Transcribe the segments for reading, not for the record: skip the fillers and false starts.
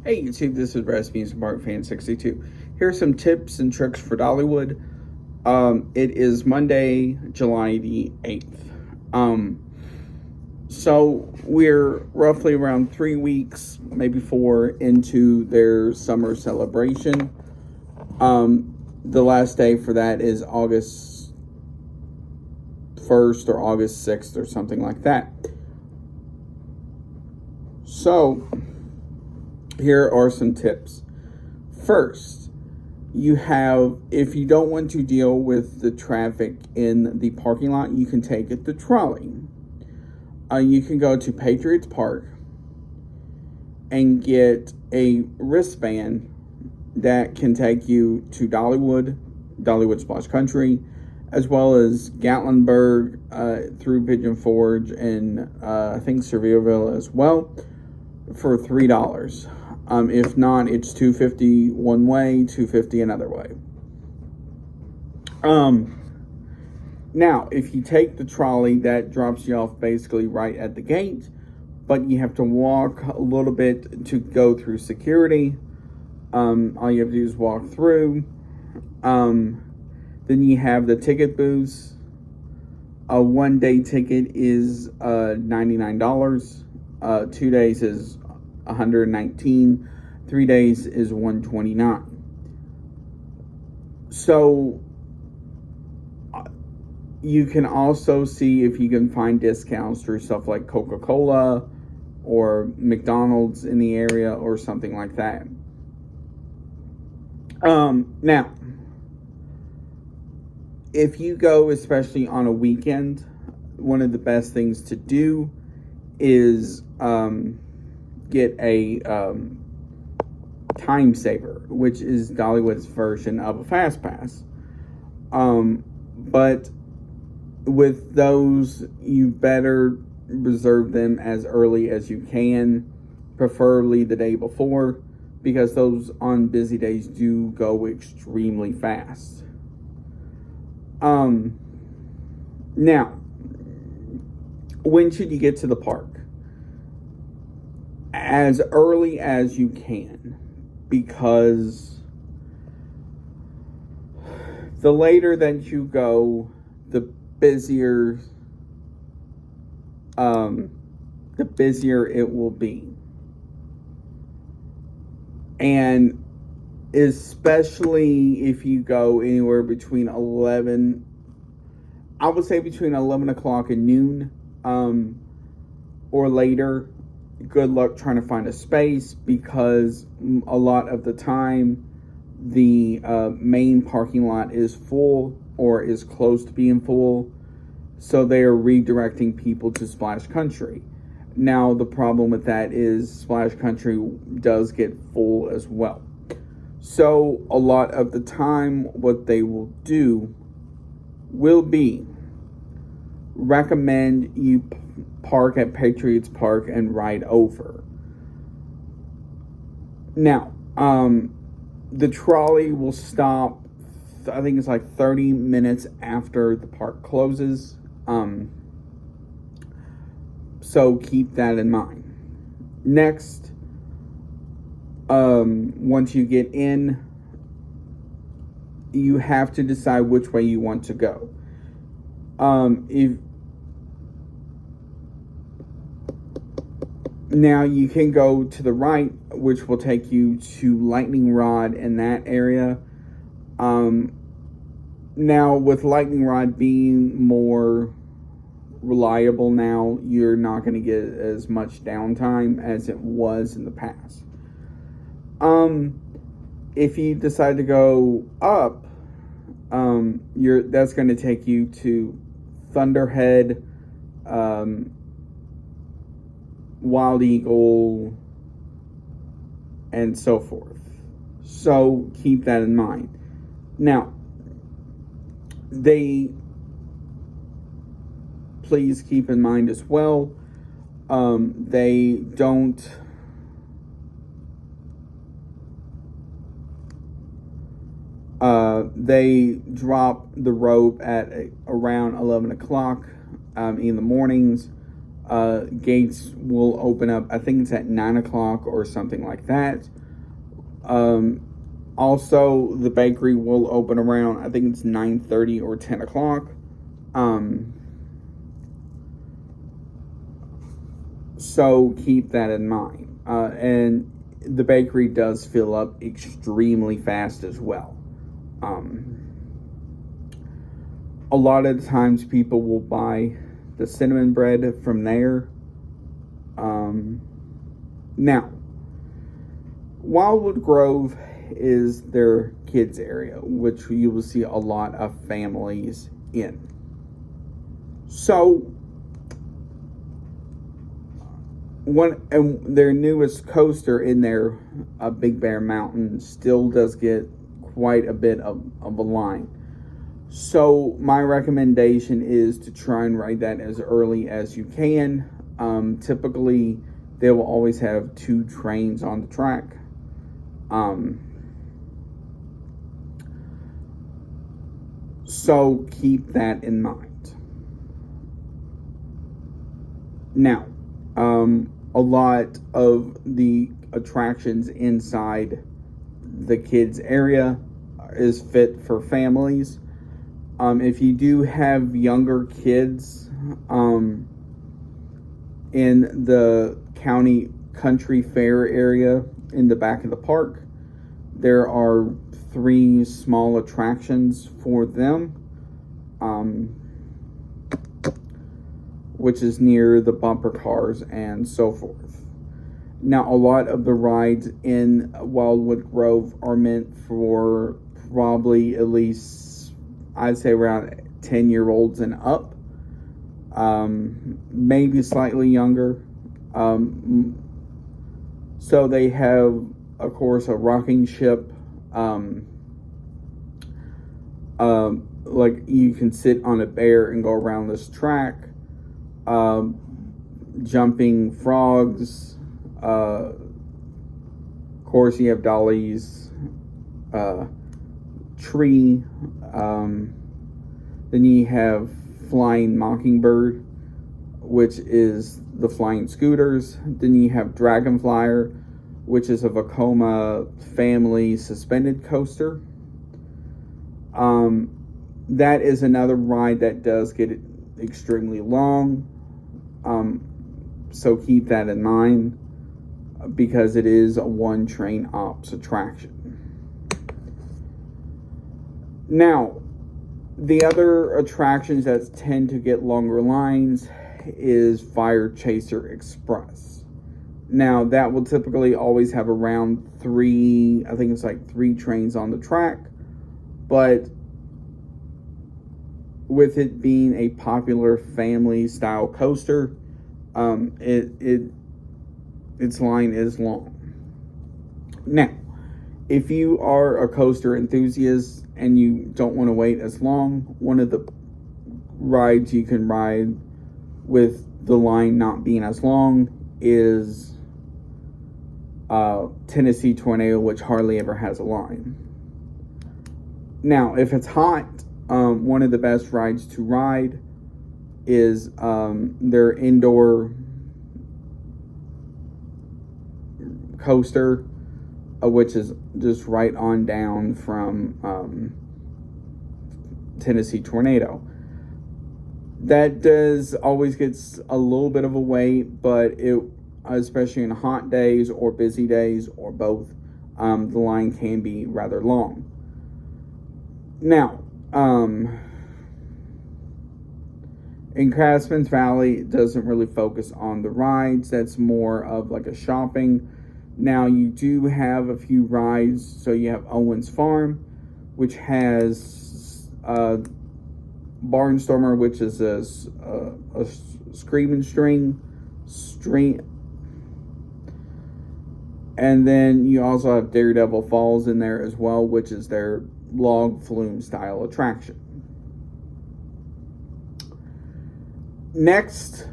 Hey YouTube, this is Recipes from Bart Fan 62. Here's some tips and tricks for Dollywood. It is Monday, July the 8th. So we're roughly around 3 weeks, maybe 4, into their summer celebration. The last day for that is August 1st or August 6th or something like that. So here are some tips. First, if you don't want to deal with the traffic in the parking lot, you can take the trolley. You can go to Patriots Park and get a wristband that can take you to Dollywood Splash Country, as well as Gatlinburg through Pigeon Forge and I think Sevierville as well, for $3. If not, it's $2.50 one way, $2.50 another way. Now, if you take the trolley, that drops you off basically right at the gate, but you have to walk a little bit to go through security. All you have to do is walk through. Then you have the ticket booths. A one-day ticket is $99. 2 days is $119. 3 days is $129. So you can also see if you can find discounts through stuff like Coca-Cola or McDonald's in the area or something like that. Now, if you go, especially on a weekend, one of the best things to do is get a time saver, which is Dollywood's version of a fast pass. But with those, you better reserve them as early as you can, preferably the day before, because those on busy days do go extremely fast. Now, when should you get to the park? As early as you can, because the later that you go, the busier it will be. And especially if you go anywhere between 11, I would say between 11 o'clock and noon, or later, good luck trying to find a space, because a lot of the time the main parking lot is full or is close to being full, so they are redirecting people to Splash Country. Now, the problem with that is Splash Country does get full as well. So a lot of the time what they will do will be recommend you park at Patriots Park and ride over. Now, the trolley will stop, I think it's like 30 minutes after the park closes. So keep that in mind. Next, once you get in, you have to decide which way you want to go. Now you can go to the right, which will take you to Lightning Rod in that area. Now, with Lightning Rod being more reliable now, you're not going to get as much downtime as it was in the past. If you decide to go up, that's going to take you to Thunderhead, Wild Eagle, and so forth. So keep that in mind. Now, please keep in mind as well, they don't they drop the rope at around 11 o'clock in the mornings. gates will open up. I think it's at 9 o'clock or something like that. Also, the bakery will open around, I think it's 9:30 or 10 o'clock. So keep that in mind. And the bakery does fill up extremely fast as well. A lot of the times people will buy the cinnamon bread from there. Now, Wildwood Grove is their kids area, which you will see a lot of families in. So, their newest coaster in there, Big Bear Mountain, still does get quite a bit of a line. So my recommendation is to try and ride that as early as you can. Typically, they will always have 2 trains on the track. So keep that in mind. Now, a lot of the attractions inside the kids area is fit for families. If you do have younger kids in the county country fair area in the back of the park, there are 3 small attractions for them, which is near the bumper cars and so forth. Now, a lot of the rides in Wildwood Grove are meant for probably at least, I'd say, around 10-year-olds and up, maybe slightly younger. So they have, of course, a rocking ship. Like you can sit on a bear and go around this track. Jumping frogs. Of course, you have Dolly's tree. Then you have Flying Mockingbird, which is the flying scooters. Then you have Dragonflyer, which is a Vekoma family suspended coaster. That is another ride that does get extremely long. So keep that in mind, because it is a 1 train ops attraction. Now, the other attractions that tend to get longer lines is Fire Chaser Express. Now, that will typically always have around 3, I think it's like 3 trains on the track, but with it being a popular family style coaster, its line is long. Now, if you are a coaster enthusiast and you don't want to wait as long, one of the rides you can ride with the line not being as long is Tennessee Tornado, which hardly ever has a line. Now, if it's hot, one of the best rides to ride is their indoor coaster, which is just right on down from Tennessee Tornado. That does always gets a little bit of a wait, but it, especially in hot days or busy days or both, the line can be rather long. Now, in Craftsman's Valley, it doesn't really focus on the rides. That's more of like a shopping. Now, you do have a few rides. So you have Owen's Farm, which has Barnstormer, which is a screaming string. And then you also have Daredevil Falls in there as well, which is their log flume style attraction. Next,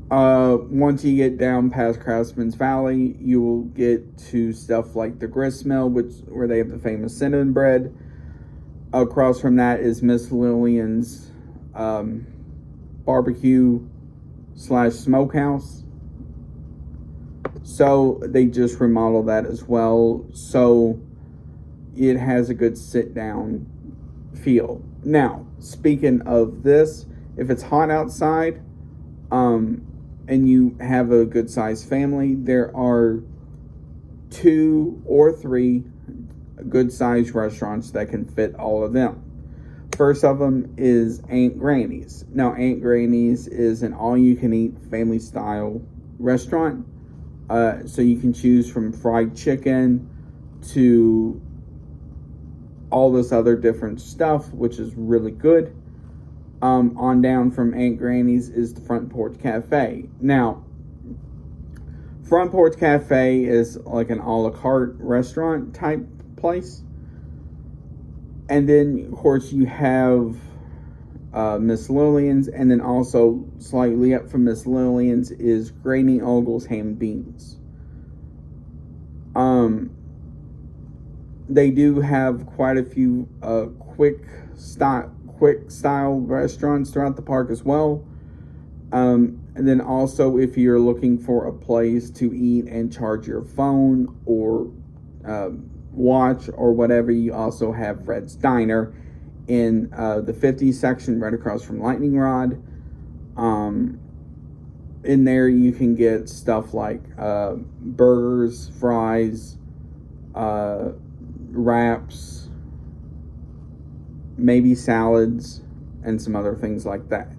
once you get down past Craftsman's Valley, you will get to stuff like the Grist Mill, where they have the famous cinnamon bread. Across from that is Miss Lillian's barbecue slash smokehouse. So they just remodeled that as well. So it has a good sit down feel. Now, speaking of this, if it's hot outside, and you have a good sized family, there are 2 or 3 good sized restaurants that can fit all of them. First of them is Aunt Granny's. Now, Aunt Granny's is an all you can eat family style restaurant. So you can choose from fried chicken to all this other different stuff, which is really good. On down from Aunt Granny's is the Front Porch Cafe. Now, Front Porch Cafe is like an a la carte restaurant type place. And then, of course, you have Miss Lillian's, and then also slightly up from Miss Lillian's is Granny Ogle's Ham and Beans. They do have quite a few quick style restaurants throughout the park as well. And then also, if you're looking for a place to eat and charge your phone or watch or whatever, you also have Fred's Diner in the 50 section right across from Lightning Rod. In there you can get stuff like burgers, fries, wraps, maybe salads, and some other things like that.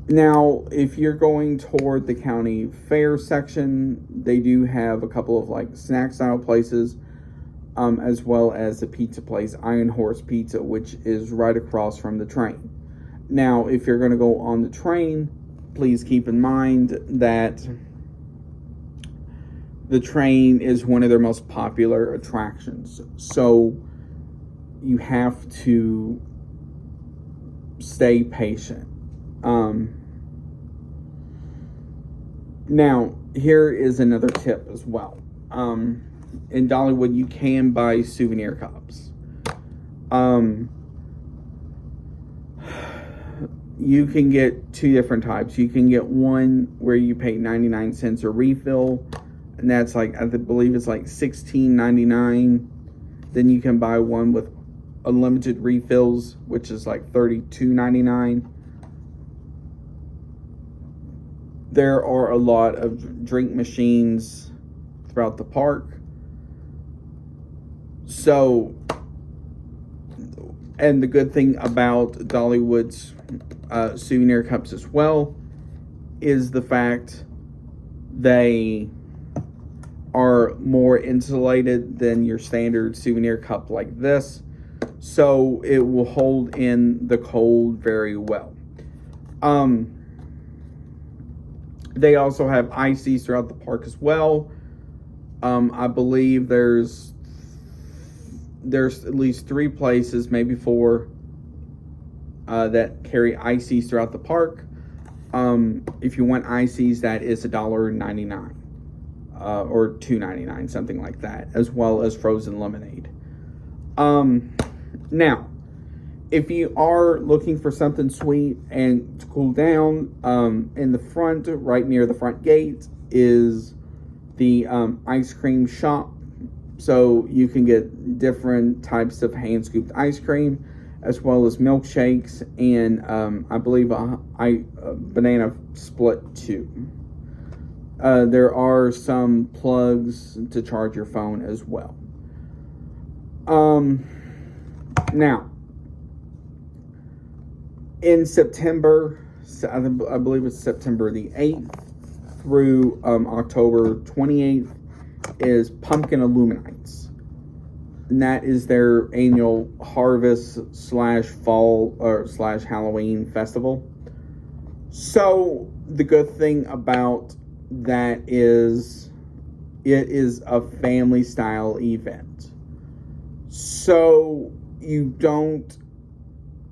Now, if you're going toward the county fair section, they do have a couple of like snack style places, as well as the pizza place, Iron Horse Pizza, which is right across from the train. Now, if you're going to go on the train, please keep in mind that the train is one of their most popular attractions. So you have to stay patient. Now, here is another tip as well. In Dollywood, you can buy souvenir cups. You can get 2 different types. You can get one where you pay 99 cents a refill, and that's like, I believe it's like $16.99. Then you can buy one with unlimited refills, which is like $32.99. There are a lot of drink machines throughout the park. So, and the good thing about Dollywood's souvenir cups as well is the fact they are more insulated than your standard souvenir cup like this. So it will hold in the cold very well. They also have ices throughout the park as well. I believe there's at least 3 places, maybe 4, that carry ices throughout the park. If you want ices, that is $1.99 or $2.99, something like that, as well as frozen lemonade. Now, if you are looking for something sweet and to cool down, in the front, right near the front gate, is the ice cream shop. So you can get different types of hand-scooped ice cream, as well as milkshakes, and I believe a banana split too. There are some plugs to charge your phone as well. Now, in September, I believe it's September the 8th through October 28th, is Pumpkin Illuminates. And that is their annual harvest / fall or / Halloween festival. So the good thing about that is it is a family style event. So you don't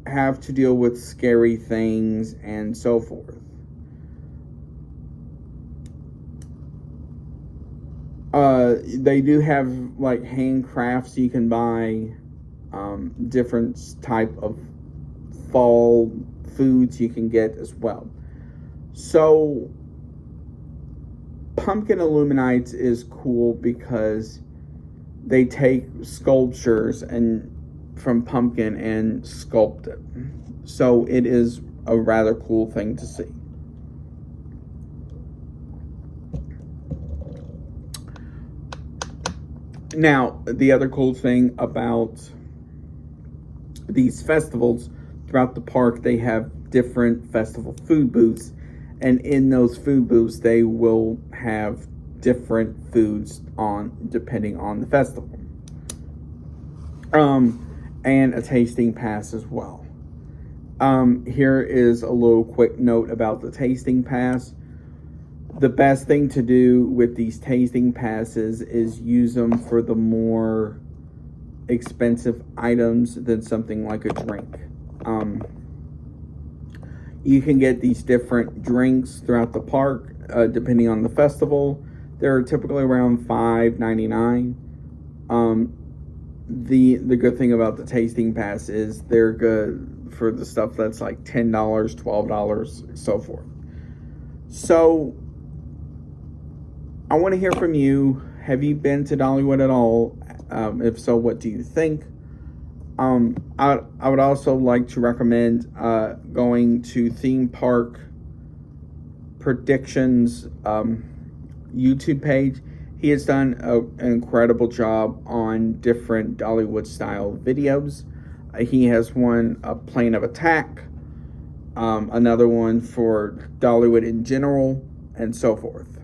have to deal with scary things and so forth. They do have like handcrafts you can buy, different type of fall foods you can get as well. So Pumpkin Illuminates is cool because they take sculptures and from pumpkin and sculpt it. So it is a rather cool thing to see. Now, the other cool thing about these festivals throughout the park, they have different festival food booths, and in those food booths they will have different foods on depending on the festival, and a tasting pass as well. Here is a little quick note about the tasting pass. The best thing to do with these tasting passes is use them for the more expensive items than something like a drink. You can get these different drinks throughout the park, depending on the festival. They're typically around $5.99. The good thing about the tasting pass is they're good for the stuff that's like $10, $12, so forth. So I want to hear from you. Have you been to Dollywood at all? If so, what do you think? I would also like to recommend going to Theme Park Predictions YouTube page. He has done an incredible job on different Dollywood style videos. He has one, a Plane of Attack, another one for Dollywood in general, and so forth.